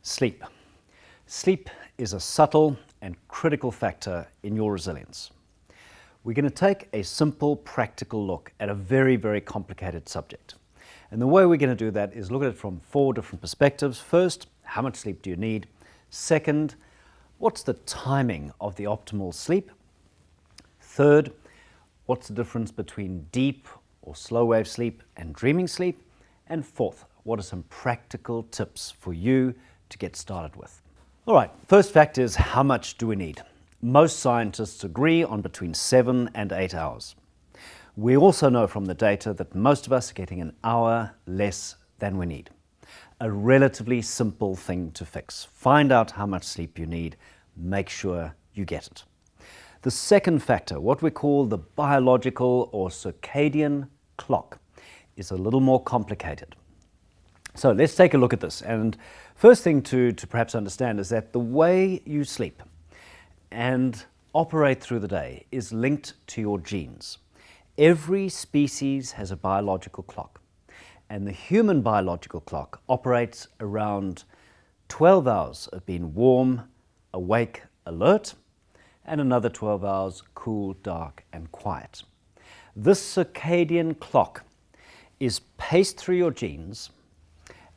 Sleep. Sleep is a subtle and critical factor in your resilience. We're going to take a simple, practical look at a very, very complicated subject. And the way we're going to do that is look at it from 4 different perspectives. First, how much sleep do you need? Second, what's the timing of the optimal sleep? Third, what's the difference between deep or slow wave sleep and dreaming sleep? And fourth, what are some practical tips for you to get started with? All right, first fact is, how much do we need? Most scientists agree on between 7 and 8 hours. We also know from the data that most of us are getting an hour less than we need. A relatively simple thing to fix. Find out how much sleep you need, make sure you get it. The second factor, what we call the biological or circadian clock, is a little more complicated. So let's take a look at this. And first thing to perhaps understand is that the way you sleep and operate through the day is linked to your genes. Every species has a biological clock, and the human biological clock operates around 12 hours of being warm, awake, alert, and another 12 hours cool, dark, and quiet. This circadian clock is paced through your genes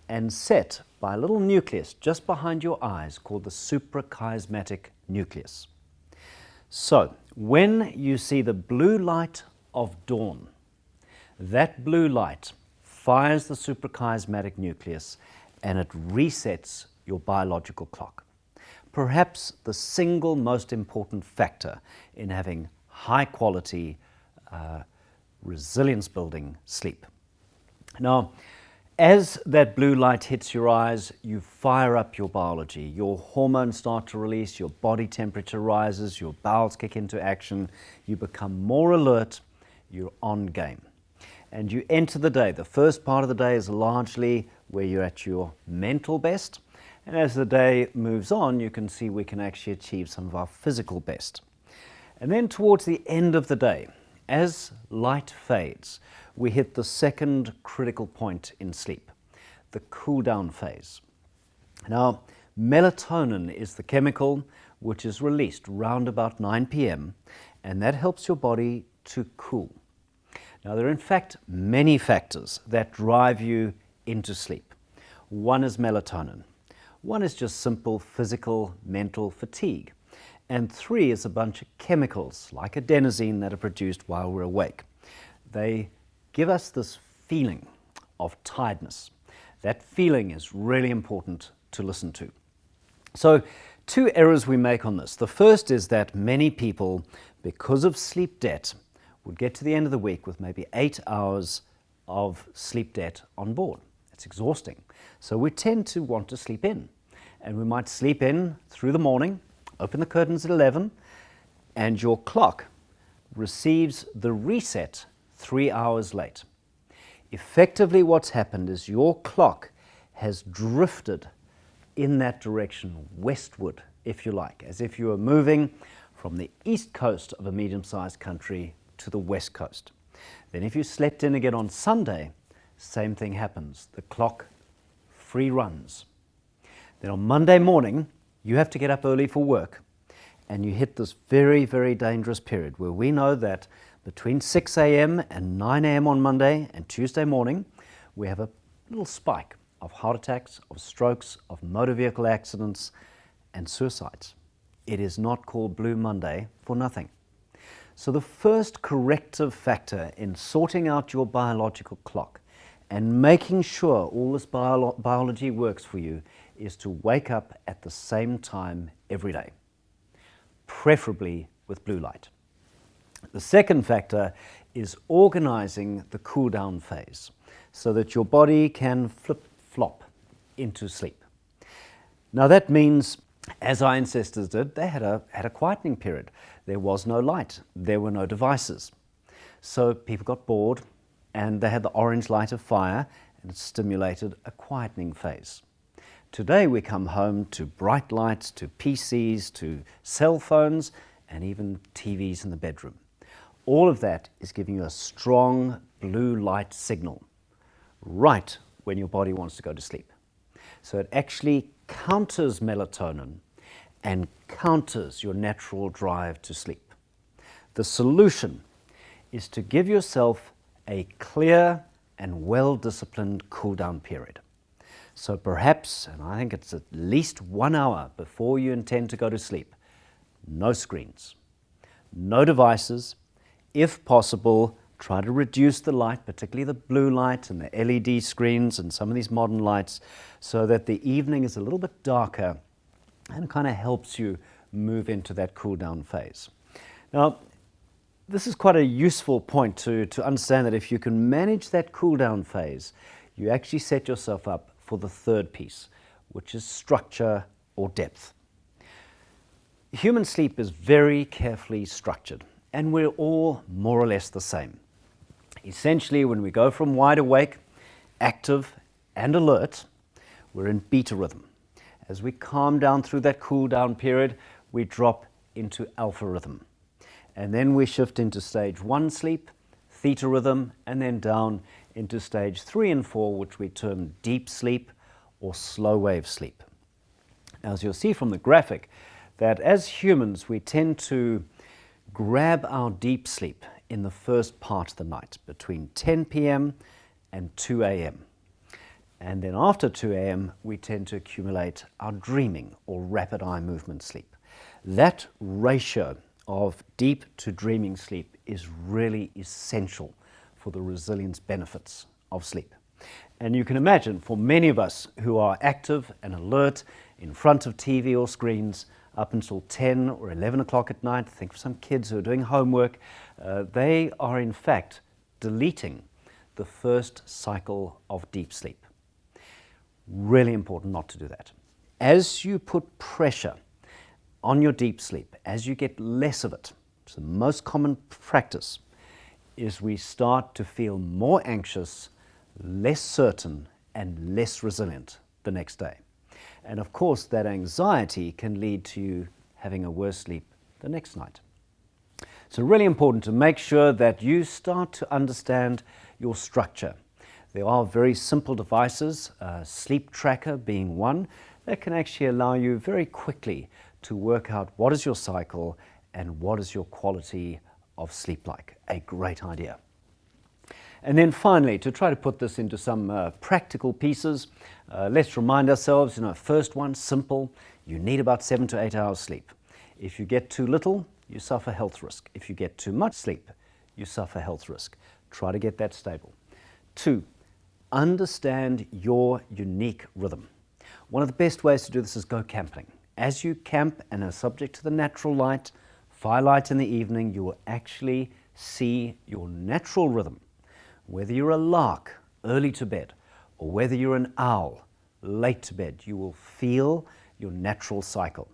and set by a little nucleus just behind your eyes called the suprachiasmatic nucleus. So, when you see the blue light of dawn, that blue light fires the suprachiasmatic nucleus and it resets your biological clock. Perhaps the single most important factor in having high quality, resilience building sleep. Now, as that blue light hits your eyes, you fire up your biology. Your hormones start to release, your body temperature rises, your bowels kick into action, you become more alert, you're on game. And you enter the day. The first part of the day is largely where you're at your mental best. And as the day moves on, you can see we can actually achieve some of our physical best. And then towards the end of the day, as light fades, we hit the second critical point in sleep, the cool down phase. Now, melatonin is the chemical which is released round about 9 p.m. and that helps your body to cool. Now, there are in fact many factors that drive you into sleep. One is melatonin. One is just simple physical, mental fatigue. And 3 is a bunch of chemicals like adenosine that are produced while we're awake. They give us this feeling of tiredness. That feeling is really important to listen to. So 2 errors we make on this. The first is that many people, because of sleep debt, would get to the end of the week with maybe 8 hours of sleep debt on board. It's exhausting. So we tend to want to sleep in. And we might sleep in through the morning, open the curtains at 11, and your clock receives the reset 3 hours late. Effectively, what's happened is your clock has drifted in that direction, westward, if you like, as if you were moving from the east coast of a medium-sized country to the west coast. Then if you slept in again on Sunday, same thing happens. The clock free runs. Then on Monday morning, you have to get up early for work, and you hit this very, very dangerous period where we know that between 6 a.m. and 9 a.m. on Monday and Tuesday morning, we have a little spike of heart attacks, of strokes, of motor vehicle accidents, and suicides. It is not called Blue Monday for nothing. So the first corrective factor in sorting out your biological clock and making sure all this biology works for you is to wake up at the same time every day, preferably with blue light. The second factor is organizing the cool down phase so that your body can flip-flop into sleep. Now that means, as our ancestors did, they had a quietening period. There was no light, there were no devices. So people got bored and they had the orange light of fire and it stimulated a quietening phase. Today we come home to bright lights, to PCs, to cell phones, and even TVs in the bedroom. All of that is giving you a strong blue light signal right when your body wants to go to sleep. So it actually counters melatonin and counters your natural drive to sleep. The solution is to give yourself a clear and well-disciplined cool-down period. So perhaps, and I think it's at least 1 hour before you intend to go to sleep, no screens, no devices. If possible, try to reduce the light, particularly the blue light and the LED screens and some of these modern lights, so that the evening is a little bit darker and kind of helps you move into that cool down phase. Now, this is quite a useful point to understand that if you can manage that cool down phase, you actually set yourself up for the third piece, which is structure or depth. Human sleep is very carefully structured, and we're all more or less the same. Essentially, when we go from wide awake, active, and alert, we're in beta rhythm. As we calm down through that cool down period, we drop into alpha rhythm. And then we shift into stage 1 sleep, theta rhythm, and then down into stage 3 and 4, which we term deep sleep or slow wave sleep. Now, as you'll see from the graphic, that as humans, we tend to grab our deep sleep in the first part of the night, between 10 p.m. and 2 a.m. And then after 2 a.m., we tend to accumulate our dreaming or rapid eye movement sleep. That ratio of deep to dreaming sleep is really essential for the resilience benefits of sleep. And you can imagine for many of us who are active and alert in front of TV or screens up until 10 or 11 o'clock at night, think of some kids who are doing homework, they are in fact deleting the first cycle of deep sleep. Really important not to do that. As you put pressure on your deep sleep, as you get less of it, it's the most common practice, is we start to feel more anxious, less certain, and less resilient the next day. And of course, that anxiety can lead to you having a worse sleep the next night. So really important to make sure that you start to understand your structure. There are very simple devices, sleep tracker being one, that can actually allow you very quickly to work out what is your cycle and what is your quality of sleep like. A great idea. And then finally, to try to put this into some practical pieces, let's remind ourselves, first one, simple, you need about 7 to 8 hours sleep. If you get too little, you suffer health risk. If you get too much sleep, you suffer health risk. Try to get that stable. 2, understand your unique rhythm. One of the best ways to do this is go camping. As you camp and are subject to the natural light, firelight in the evening, you will actually see your natural rhythm. Whether you're a lark, early to bed, or whether you're an owl, late to bed, you will feel your natural cycle.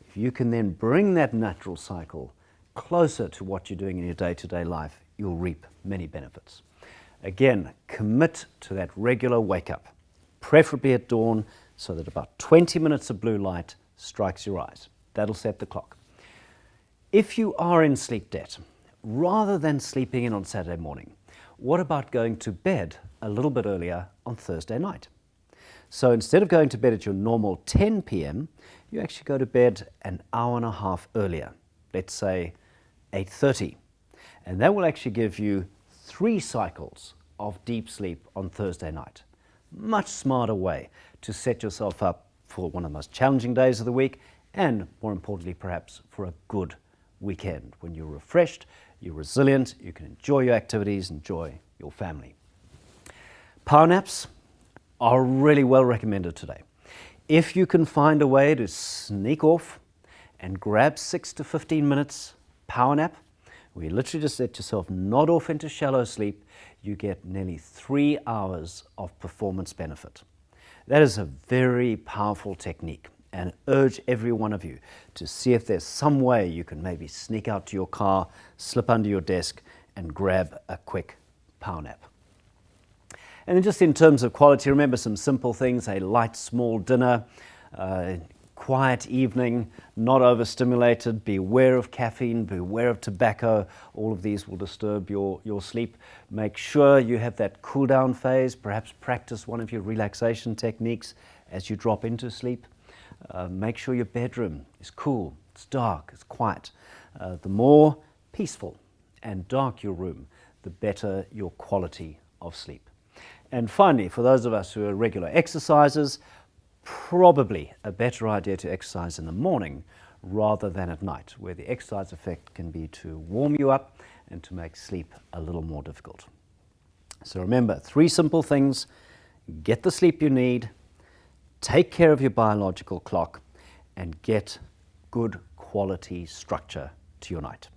If you can then bring that natural cycle closer to what you're doing in your day-to-day life, you'll reap many benefits. Again, commit to that regular wake-up, preferably at dawn, so that about 20 minutes of blue light strikes your eyes. That'll set the clock. If you are in sleep debt, rather than sleeping in on Saturday morning, what about going to bed a little bit earlier on Thursday night? So instead of going to bed at your normal 10 p.m., you actually go to bed an hour and a half earlier, let's say 8:30. And that will actually give you 3 cycles of deep sleep on Thursday night. Much smarter way to set yourself up for one of the most challenging days of the week, and more importantly perhaps for a good weekend when you're refreshed, you're resilient, you can enjoy your activities, enjoy your family. Power naps are really well recommended today. If you can find a way to sneak off and grab 6 to 15 minutes power nap, where you literally just let yourself nod off into shallow sleep, you get nearly 3 hours of performance benefit. That is a very powerful technique, and urge every one of you to see if there's some way you can maybe sneak out to your car, slip under your desk, and grab a quick power nap. And then just in terms of quality, remember some simple things: a light, small dinner, quiet evening, not overstimulated, beware of caffeine, beware of tobacco. All of these will disturb your sleep. Make sure you have that cool down phase, perhaps practice one of your relaxation techniques as you drop into sleep. Make sure your bedroom is cool, it's dark, it's quiet. The more peaceful and dark your room, the better your quality of sleep. And finally, for those of us who are regular exercisers, probably a better idea to exercise in the morning rather than at night, where the exercise effect can be to warm you up and to make sleep a little more difficult. So remember, 3 simple things: get the sleep you need, take care of your biological clock, and get good quality structure to your night.